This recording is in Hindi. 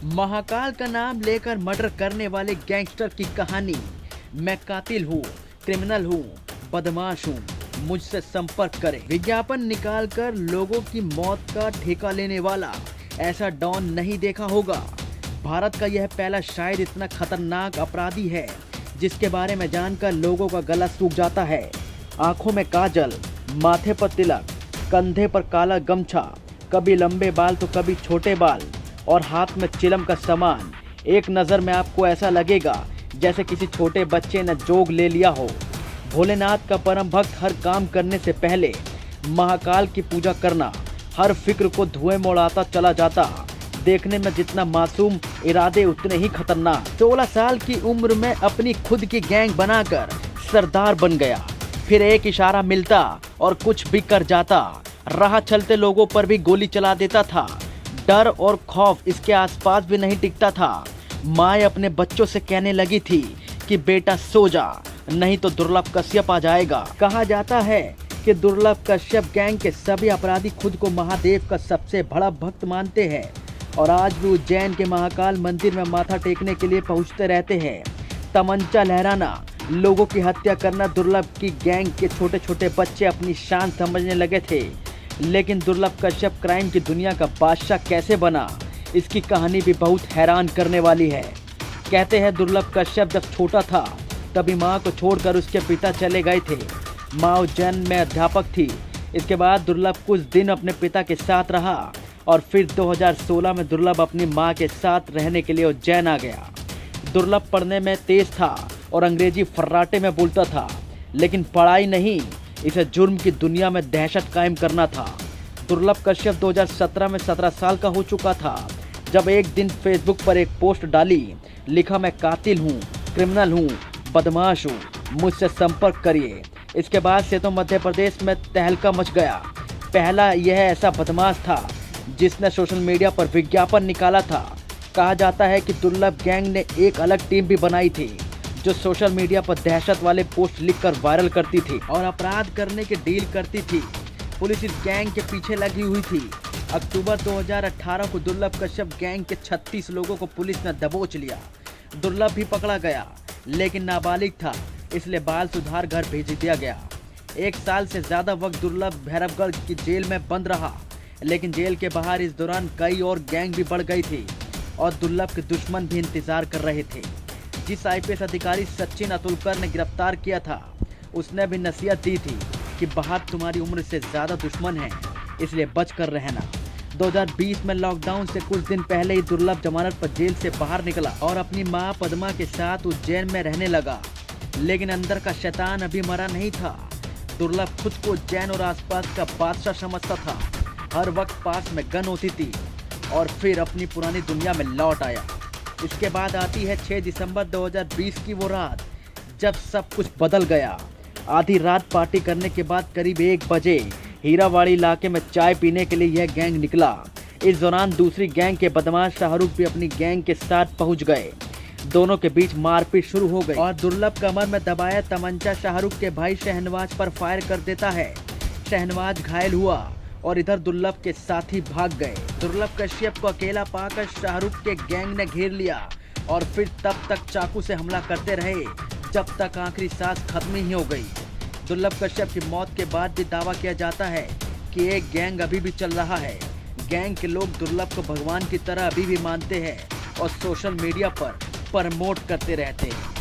महाकाल का नाम लेकर मर्डर करने वाले गैंगस्टर की कहानी। मैं कातिल हूँ, क्रिमिनल हूँ, बदमाश हूँ, मुझसे संपर्क करें। विज्ञापन निकालकर लोगों की मौत का ठेका लेने वाला ऐसा डॉन नहीं देखा होगा। भारत का यह पहला शायद इतना खतरनाक अपराधी है जिसके बारे में जानकर लोगों का गला सूख जाता है। आंखों में काजल, माथे पर तिलक, कंधे पर काला गमछा, कभी लंबे बाल तो कभी छोटे बाल और हाथ में चिलम का सामान। एक नज़र में आपको ऐसा लगेगा जैसे किसी छोटे बच्चे ने जोग ले लिया हो। भोलेनाथ का परम भक्त हर काम करने से पहले महाकाल की पूजा करना हर फिक्र को धुएं में उड़ाता चला जाता। देखने में जितना मासूम, इरादे उतने ही खतरनाक। 16 साल की उम्र में अपनी खुद की गैंग बनाकर सरदार बन गया। फिर एक इशारा मिलता और कुछ भी कर जाता। राह चलते लोगों पर भी गोली चला देता था। डर और खौफ इसके आसपास भी नहीं टिकता था। माँ अपने बच्चों से कहने लगी थी कि बेटा सो जा, नहीं तो दुर्लभ कश्यप आ जाएगा। कहा जाता है कि दुर्लभ कश्यप गैंग के सभी अपराधी खुद को महादेव का सबसे बड़ा भक्त मानते हैं और आज भी उज्जैन के महाकाल मंदिर में माथा टेकने के लिए पहुंचते रहते हैं। तमंचा लहराना, लोगों की हत्या करना दुर्लभ की गैंग के छोटे छोटे बच्चे अपनी शान समझने लगे थे। लेकिन दुर्लभ कश्यप क्राइम की दुनिया का बादशाह कैसे बना, इसकी कहानी भी बहुत हैरान करने वाली है। कहते हैं दुर्लभ कश्यप जब छोटा था तभी माँ को छोड़कर उसके पिता चले गए थे। माँ उज्जैन में अध्यापक थी। इसके बाद दुर्लभ कुछ दिन अपने पिता के साथ रहा और फिर 2016 में दुर्लभ अपनी माँ के साथ रहने के लिए उज्जैन आ गया। दुर्लभ पढ़ने में तेज था और अंग्रेजी फर्राटे में बोलता था, लेकिन पढ़ाई नहीं, इसे जुर्म की दुनिया में दहशत कायम करना था। दुर्लभ कश्यप 2017 में 17 साल का हो चुका था जब एक दिन फेसबुक पर एक पोस्ट डाली, लिखा मैं कातिल हूँ, क्रिमिनल हूँ, बदमाश हूँ, मुझसे संपर्क करिए। इसके बाद से तो मध्य प्रदेश में तहलका मच गया। पहला यह ऐसा बदमाश था जिसने सोशल मीडिया पर विज्ञापन निकाला था। कहा जाता है कि दुर्लभ गैंग ने एक अलग टीम भी बनाई थी जो सोशल मीडिया पर दहशत वाले पोस्ट लिखकर वायरल करती थी और अपराध करने की डील करती थी। पुलिस इस गैंग के पीछे लगी हुई थी। अक्टूबर 2018 को दुर्लभ कश्यप गैंग के 36 लोगों को पुलिस ने दबोच लिया। दुर्लभ भी पकड़ा गया, लेकिन नाबालिग था, इसलिए बाल सुधार घर भेज दिया गया। 1 साल से ज़्यादा वक्त दुर्लभ भैरवगढ़ की जेल में बंद रहा, लेकिन जेल के बाहर इस दौरान कई और गैंग भी बढ़ गई थी और दुर्लभ के दुश्मन भी इंतजार कर रहे थे। जिस आईपीएस अधिकारी सचिन अतुलकर ने गिरफ्तार किया था, उसने भी नसीहत दी थी कि बाहर तुम्हारी उम्र से ज़्यादा दुश्मन हैं, इसलिए बच कर रहना। 2020 में लॉकडाउन से कुछ दिन पहले ही दुर्लभ जमानत पर जेल से बाहर निकला और अपनी मां पद्मा के साथ उज्जैन में रहने लगा। लेकिन अंदर का शैतान अभी मरा नहीं था। दुर्लभ खुद को उज्जैन और आसपास का बादशाह समझता था। हर वक्त पास में गन होती थी और फिर अपनी पुरानी दुनिया में लौट आया। इसके बाद आती है 6 दिसंबर 2020 की वो रात जब सब कुछ बदल गया। आधी रात पार्टी करने के बाद करीब 1 बजे हीरावाड़ी इलाके में चाय पीने के लिए यह गैंग निकला। इस दौरान दूसरी गैंग के बदमाश शाहरुख भी अपनी गैंग के साथ पहुंच गए। दोनों के बीच मारपीट शुरू हो गई और दुर्लभ कमर में दबाया तमंचा शाहरुख के भाई शहनवाज पर फायर कर देता है। शहनवाज घायल हुआ और इधर दुर्लभ के साथी भाग गए। दुर्लभ कश्यप को अकेला पाकर शाहरुख के गैंग ने घेर लिया और फिर तब तक चाकू से हमला करते रहे जब तक आखिरी सांस खत्म ही हो गई। दुर्लभ कश्यप की मौत के बाद भी दावा किया जाता है कि एक गैंग अभी भी चल रहा है। गैंग के लोग दुर्लभ को भगवान की तरह अभी भी मानते हैं और सोशल मीडिया पर प्रमोट करते रहते हैं।